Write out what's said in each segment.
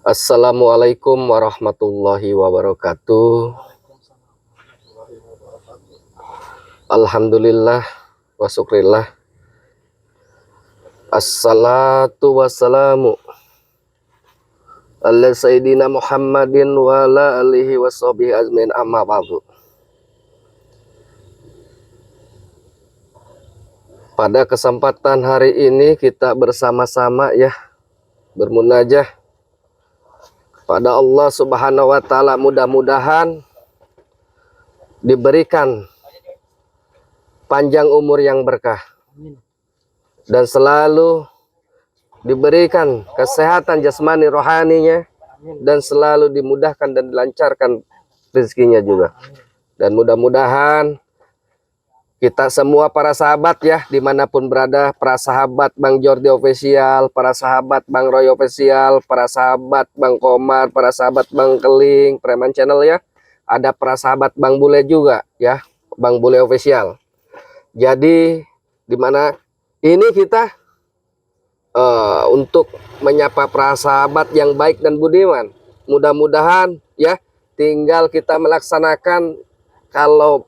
Assalamualaikum warahmatullahi wabarakatuh. Alhamdulillah wa syukrillah. Assalatu wassalamu ala sayyidina Muhammadin wa ala alihi wa sahbihi azmin amma ba'du. Pada kesempatan hari ini kita bersama-sama ya bermunajah pada Allah Subhanahu wa taala, mudah-mudahan diberikan panjang umur yang berkah dan selalu diberikan kesehatan jasmani rohaninya dan selalu dimudahkan dan dilancarkan rezekinya juga. Dan mudah-mudahan kita semua para sahabat ya dimanapun berada, para sahabat Bang Jordi Official, para sahabat Bang Roy Official, para sahabat Bang Komar, para sahabat Bang Keling, Preman Channel ya, ada para sahabat Bang Bule juga ya, Bang Bule Official. Jadi dimana ini kita untuk menyapa para sahabat yang baik dan budiman. Mudah-mudahan ya tinggal kita melaksanakan, kalau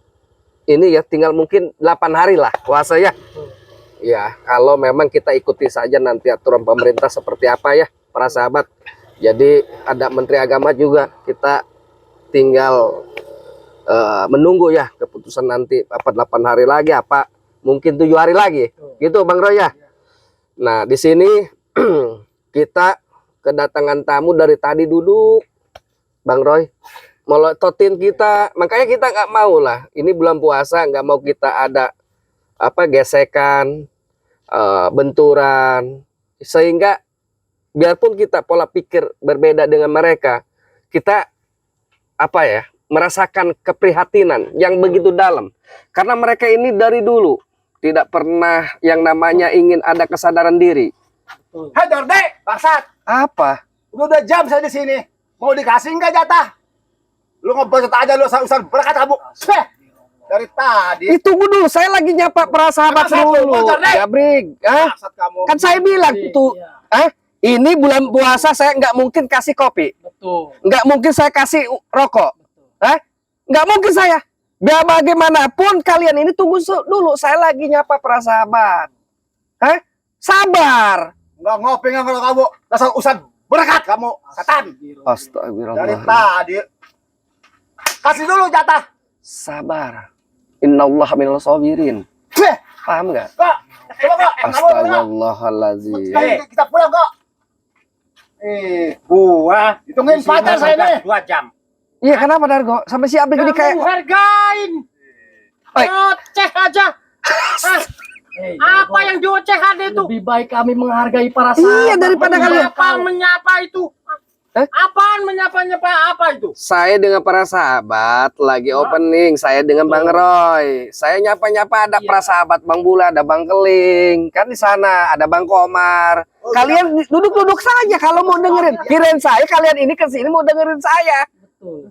ini ya tinggal mungkin 8 hari lah puasa ya. Ya, kalau memang kita ikuti saja nanti aturan pemerintah seperti apa ya para sahabat. Jadi ada Menteri Agama juga, kita tinggal menunggu ya keputusan nanti apa 8 hari lagi apa mungkin 7 hari lagi. Gitu Bang Roy ya. Nah, di sini kita kedatangan tamu dari tadi duduk Bang Roy melototin kita, makanya kita nggak mau lah, ini bulan puasa nggak mau kita ada apa gesekan, benturan, sehingga biarpun kita pola pikir berbeda dengan mereka, kita apa ya merasakan keprihatinan yang begitu dalam, karena mereka ini dari dulu tidak pernah yang namanya ingin ada kesadaran diri. Hei Jordi, bangsat. Apa? Udah jam saya di sini. Mau dikasih nggak jatah? Lu ngebacot aja lu usah berkat kamu. Dari tadi. Tunggu dulu, saya lagi nyapa para sahabat dulu. Ya, Brig. Kan saya bilang itu, ini bulan puasa saya nggak mungkin kasih kopi. Betul. Nggak mungkin saya kasih rokok. Nggak mungkin saya. Biar bagaimanapun kalian ini tunggu dulu, saya lagi nyapa para sahabat. Sabar. Nggak ngopi nggak kalau kamu. Dasar usah berkat kamu, setan. Astagfirullah. Dari tadi. Kasih dulu jatah. Sabar. Innallaha minal sabirin. Paham nggak? Kok? Coba kok. Astagfirullahaladzim. Kita pulang kok. Gua hitungin pacar saya nih. 2 jam. Iya, kenapa Dargo? Sampai si Abri ini kayak hargain. Oceh aja. Apa yang diocehan itu? Lebih baik kami menghargai para sahabat. Iya, daripada kalian menyapa itu. Apaan menyapa-nyapa apa itu? Saya dengan para sahabat lagi opening, saya dengan Bang Roy. Saya nyapa-nyapa ada para sahabat Bang Bula, ada Bang Keling. Kan di sana ada Bang Komar. Kalian duduk-duduk saja kalau mau dengerin. Kirain saya kalian ini ke sini mau dengerin saya. Betul.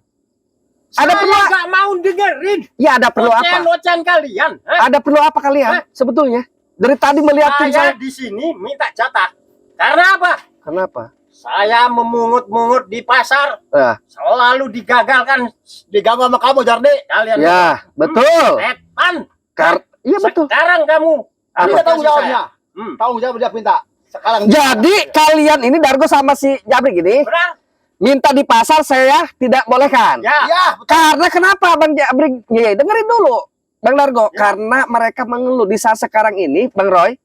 Ada perlu nggak mau dengerin. Ya, ada perlu apa? Ocehan kalian. Ada perlu apa kalian sebetulnya? Dari tadi melihatin saya di sini minta jatah. Karena apa? Kenapa? Saya memungut-mungut di pasar, selalu digagalkan, diganggu sama kamu Jordi. Kalian ya, betul. Setan. Iya betul. Sekarang kamu Minta tanggung jawabnya. Tanggung jawab dia minta. Sekarang. Jadi kalian ini Dargo sama si Jabrik ini minta di pasar, saya tidak bolehkan. Ya. Karena kenapa Bang Jabrik? Ya, dengerin dulu Bang Dargo. Karena mereka mengeluh di saat sekarang ini Bang Roy,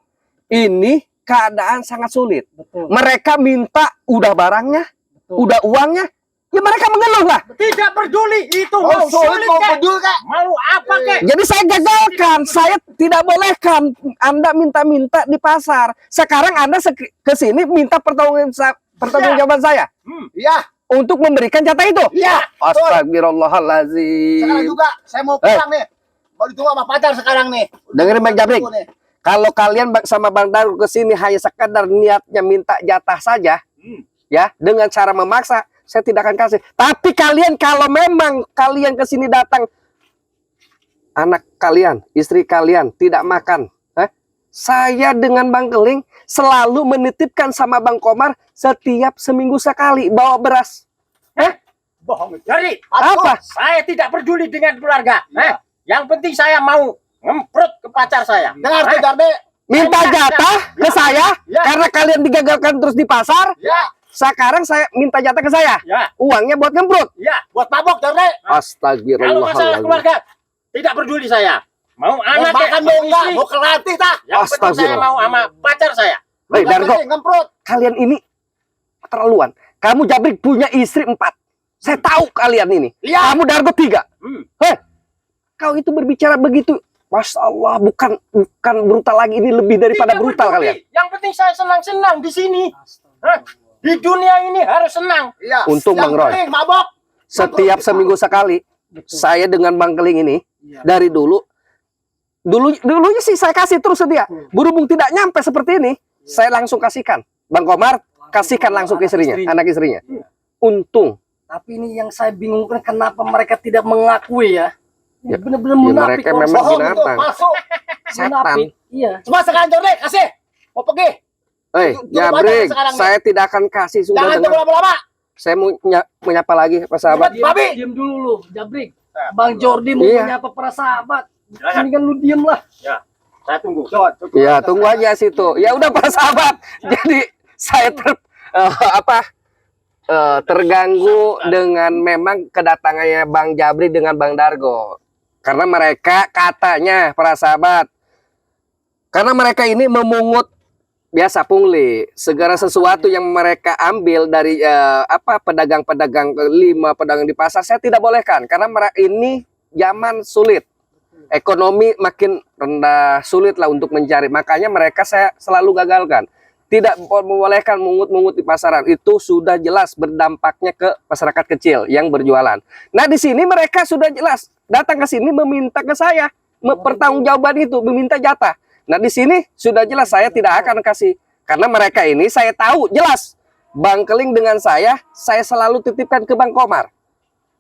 ini keadaan sangat sulit. Betul. Mereka minta udah barangnya, udah uangnya, ya mereka mengeluh lah. Tidak peduli itu mau sulit mau peduli kak. Mau apa kek? Jadi saya gagalkan, saya tidak bolehkan Anda minta-minta di pasar. Sekarang Anda ke sini minta pertanggungjawaban saya. Iya. Untuk memberikan jatah itu. Iya. Astagfirullahaladzim. Sekarang juga saya mau pulang nih. Mau ditunggu sama pacar sekarang nih. Dengerin Bang Jabrik. Kalau kalian sama Bang Dargo ke sini hanya sekadar niatnya minta jatah saja, ya, dengan cara memaksa, saya tidak akan kasih. Tapi kalian kalau memang kalian ke sini datang, anak kalian, istri kalian tidak makan, Saya dengan Bang Keling selalu menitipkan sama Bang Komar setiap seminggu sekali bawa beras. Bohong. Jadi, Apa? saya tidak peduli dengan keluarga. Iya. Yang penting saya mau ngemprut ke pacar saya. Dengar tuh Jarde. Minta jatah ke saya Ya. karena kalian digagalkan terus di pasar. Ya, Sekarang saya minta jatah ke saya. Ya, Uangnya buat ngemprut. ya. buat mabok Jarde. Kalau masalah Astagfirullahaladzim. keluarga, tidak peduli saya. Mau Mau anak makan mau enggak, mau kelatih tah. Yang penting saya Astagfirullah. mau sama pacar saya. Hei Dargo, Ngemprut. kalian ini keterlaluan. Kamu Jabrik punya istri 4. Saya tahu kalian ini. Iya. Kamu Dargo 3. Hei, kau itu berbicara begitu. Masya Allah, bukan brutal lagi, ini lebih daripada Tidak brutal peduli. kalian. Yang penting saya senang-senang di sini. Hah? Di dunia ini harus senang. Iya. Untung Yang Bang Roy. penting mabok. Setiap seminggu sekali, saya dengan Bang Keling ini dari dulunya sih saya kasih terus sedia. Berhubung tidak nyampe seperti ini, saya langsung kasihkan. Bang Komar kasihkan langsung ke istrinya, anak istrinya. Untung. Tapi ini yang saya bingungkan kenapa mereka tidak mengakui ya. Ya, Benar-benar ya munafik. mereka Om. memang Bohong itu binatang. palsu. Setan. Munafik. Iya. Cuma sekarang Jarde kasih. Mau pergi. Hei, Dulu Jabrik, banyak sekarang nih. saya tidak akan kasih sudah Jangan dengar. tunggu lama-lama. Saya mau menyapa lagi Pak sahabat. Diam, Babi. Diam dulu lu, Jabrik. Bang Jordi mau Iya. menyapa para sahabat. Silakan. Ini kan lu diem lah. Ya, saya tunggu. Ya, tunggu aja situ. Ya udah Pak sahabat. Jadi saya terganggu dengan memang kedatangannya Bang Jabri dengan Bang Dargo. Karena mereka katanya para sahabat, karena mereka ini memungut biasa pungli segala sesuatu yang mereka ambil dari pedagang-pedagang 5 pedagang di pasar, saya tidak bolehkan karena ini zaman sulit, ekonomi makin rendah, sulit lah untuk mencari, makanya mereka saya selalu gagalkan. Tidak membolehkan mungut-mungut di pasaran, itu sudah jelas berdampaknya ke masyarakat kecil yang berjualan. Nah di sini mereka sudah jelas datang ke sini meminta ke saya pertanggungjawaban itu, meminta jatah. Nah di sini sudah jelas saya tidak akan kasih, karena mereka ini saya tahu jelas Bang Keling dengan saya selalu titipkan ke Bang Komar.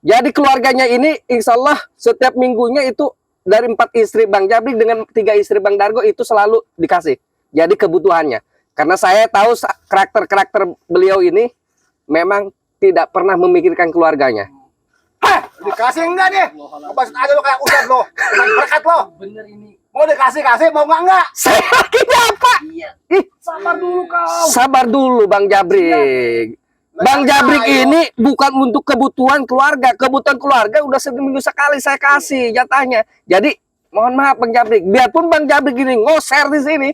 Jadi keluarganya ini insya Allah setiap minggunya itu dari 4 istri Bang Jabrik dengan 3 istri Bang Dargo itu selalu dikasih. Jadi kebutuhannya. Karena saya tahu karakter beliau ini memang tidak pernah memikirkan keluarganya. Hah, dikasih enggak nih? Lepas aja lo kayak ustad lo. Bukan berkat lo. Bener ini. Mau dikasih, mau enggak? Saya akhirnya apa? Iya. Ih, Sabar dulu kau. sabar dulu Bang Jabrik. Bang Jabrik ini bukan untuk kebutuhan keluarga. Kebutuhan keluarga udah seminggu sekali saya kasih jatahnya. Jadi mohon maaf Bang Jabrik. Biarpun Bang Jabrik ini ngoser di sini,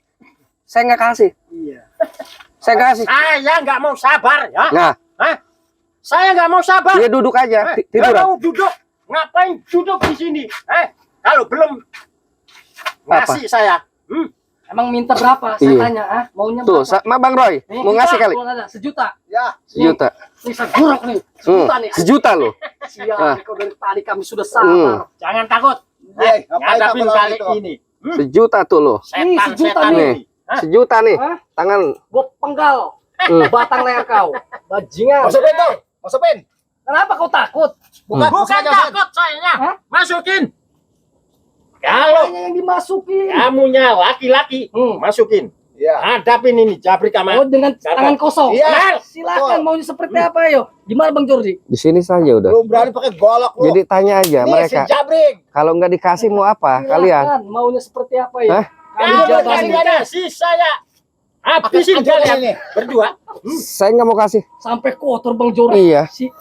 saya nggak kasih. Iya. Saya nggak kasih. Saya nggak mau sabar ya. Nah, Hah? Saya nggak mau sabar. dia duduk aja, Nggak tiduran. mau duduk. Ngapain duduk di sini? Kalau belum ngasih saya. Emang minta berapa? Iya. Saya tanya, maunya Tuh, berapa? Bang Roy Nih, mau ngasih kali kalau ada, 1 juta. Ya. 1 juta. Nih saya guruk nih. 1 juta nih. 1 juta loh. Sial, kau dari tadi kami sudah sabar. Jangan takut. Ngapain Ngadapin takut kali gitu? ini. 1 juta tuh loh. Nih, 1 juta Setan-setan nih. ini. 1 juta nih. Hah? Tangan. Gua penggal batang leher kau. Bajingan. Masukin tuh. Masukin. Kenapa kau takut? Bukan, Bukan aja, Ustad. takut sayanya. Hah? Masukin. Kalau Kayaknya yang dimasukin. kamunya laki-laki, masukin. Iya. Hadapin ini Jabrik sama. Oh, dengan tangan kosong. Iya. Silakan maunya seperti apa yo? Gimana Bang Jordi? Di sini saja udah. Lu berani pakai golok lu. Jadi tanya aja Ini mereka. si Jabrik. Kalau nggak dikasih mau apa kalian? Silakan, maunya seperti apa ya? Hah? Kami Kalau jabanin. nggak kasih saya habisin Aja kalian ini. berdua. Saya nggak mau kasih. Sampai kotor Bang Jordi. Iya. Si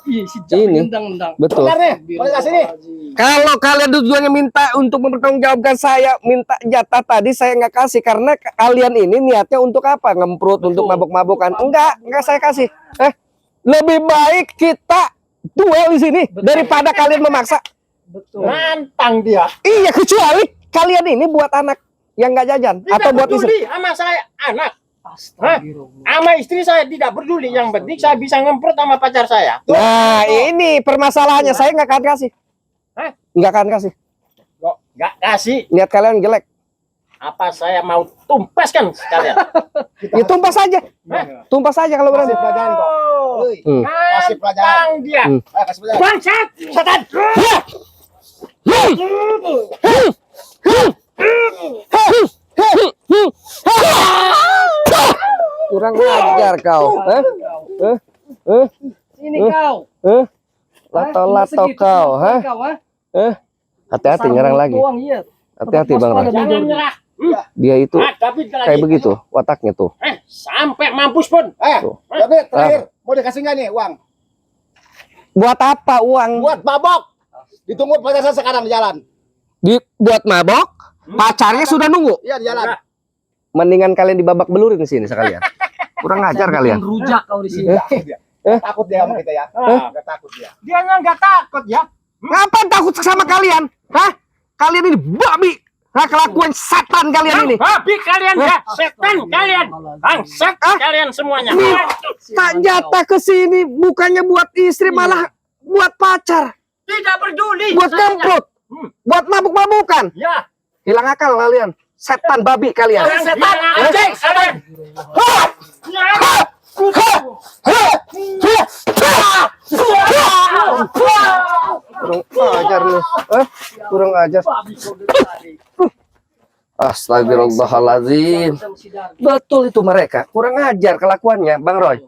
Jordi Ini. nendang-nendang. Betul. Benar nih. Mau dikasih nih. Kalau kalian tujuannya minta untuk mempertanggungjawabkan saya, minta jatah tadi saya nggak kasih karena kalian ini niatnya untuk apa? Ngemprut untuk mabuk-mabukan? Enggak saya kasih. Lebih baik kita duel di sini daripada kalian memaksa. Betul. Nantang dia. Iya, kecuali kalian ini buat anak yang nggak jajan Tidak atau buat istri. peduli sama saya anak. Astagfirullah. Sama istri saya tidak peduli. Yang penting saya bisa ngemprut sama pacar saya. Nah, ini permasalahannya saya nggak akan kasih. Hah? Nggak akan kasih. Kok nggak kasih? Niat kalian jelek. Apa saya mau tumpaskan sekalian? Ya tumpas saja. Tumpas saja kalau berani. Kasih pelajaran kok. Woi, kasih pelajaran. Nantang dia. Ayo kasih pelajaran. Bangsat, setan. Kurang ajar kau. Hah? Sini kau. Lato-lato Segitu kau, kemampuan hah? kau, ha? Hati-hati Asal nyerang mulut lagi. doang, iya. Hati-hati Bang Roy. Jangan nyerah. Dia itu Tapi kayak begitu wataknya tuh. Sampai mampus pun. Tuh. Tapi terakhir, mau dikasih nggak nih uang? Buat apa uang? Buat mabok. Ditunggu pacar saya sekarang di jalan. Buat mabok? Pacarnya sudah nunggu. Iya di jalan. Mendingan kalian dibabak belurin di sini sekalian. Kurang ajar Bikin kalian. rujak kau di sini. Takut dia sama kita ya. Nggak takut dia. Dia nggak takut ya. Ngapain takut sama kalian? Hah? Kalian ini babi. Nah, kelakuan setan kalian ini. Babi kalian ya, setan kalian, bangsat kalian semuanya. Tak jatah ke sini bukannya buat istri malah buat pacar, Tidak peduli. buat saya. kemprut, buat mabuk-mabukan. Ya. Hilang akal kalian. Setan babi kalian. Setan anjing kalian. Kurang ajar nih. Kurang ajar. Astagfirullahaladzim. Betul itu mereka. Kurang ajar kelakuannya, Bang Roy.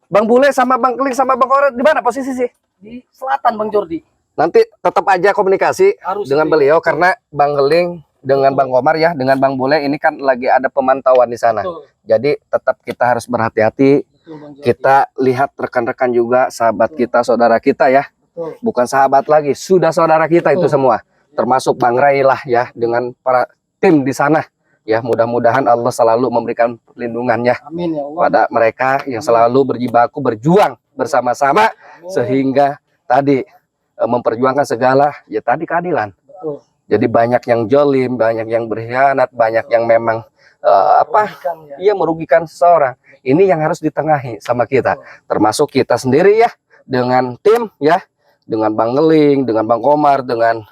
Bang Bule sama Bang Keling sama Bang Oret di mana posisi sih? Di selatan Bang Jordi. Nanti tetap aja komunikasi Harus dengan beliau karena Bang Keling dengan Bang Komar ya, dengan Bang Bule ini kan lagi ada pemantauan di sana. Betul. Jadi tetap kita harus berhati-hati. Betul, Bang Jordi. Kita lihat rekan-rekan juga, sahabat kita, saudara kita ya. Betul. Bukan sahabat lagi, sudah saudara kita itu semua. Termasuk Bang Ray lah ya, dengan para tim di sana. Ya, mudah-mudahan Allah selalu memberikan perlindungannya Amin ya Allah. pada mereka yang selalu berjibaku berjuang bersama-sama sehingga tadi memperjuangkan segala ya tadi keadilan. Betul. Jadi banyak yang jolim, banyak yang berkhianat, banyak yang memang Merugikan, ya. iya merugikan seseorang. Ini yang harus ditengahi sama kita, termasuk kita sendiri ya, dengan tim ya, dengan Bang Ngeling, dengan Bang Komar, dengan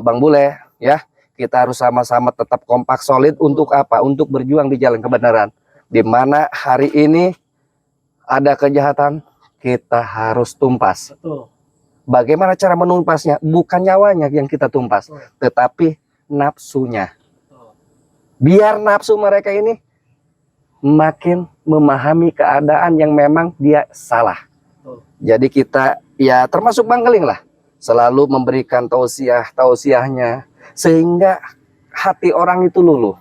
Bang Bule ya. Kita harus sama-sama tetap kompak solid untuk apa? Untuk berjuang di jalan kebenaran. Di mana hari ini ada kejahatan, kita harus tumpas. Betul. Bagaimana cara menumpasnya? Bukan nyawanya yang kita tumpas, tetapi nafsunya. Biar nafsu mereka ini makin memahami keadaan yang memang dia salah. Jadi kita ya termasuk Bang Keling lah, selalu memberikan tausiahnya sehingga hati orang itu luluh.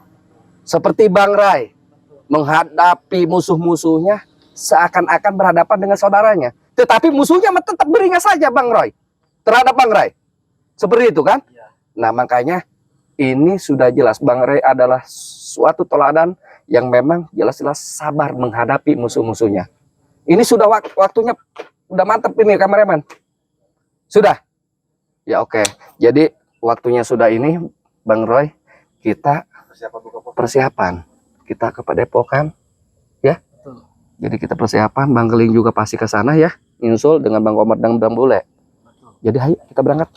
Seperti Bang Ray menghadapi musuh-musuhnya seakan-akan berhadapan dengan saudaranya. Tetapi musuhnya tetap beringas saja Bang Roy terhadap Bang Ray. Seperti itu kan? Nah makanya ini sudah jelas Bang Ray adalah suatu teladan yang memang jelas-jelas sabar menghadapi musuh-musuhnya. Ini sudah waktunya udah mantap ini kameramen. Sudah? Ya oke. Jadi waktunya sudah ini Bang Roy, kita persiapan. Kita ke Padepokan ya. Betul. Jadi kita persiapan, Bang Keling juga pasti ke sana ya, nyusul dengan Bang Komar dan Bang Bule. Jadi ayo kita berangkat.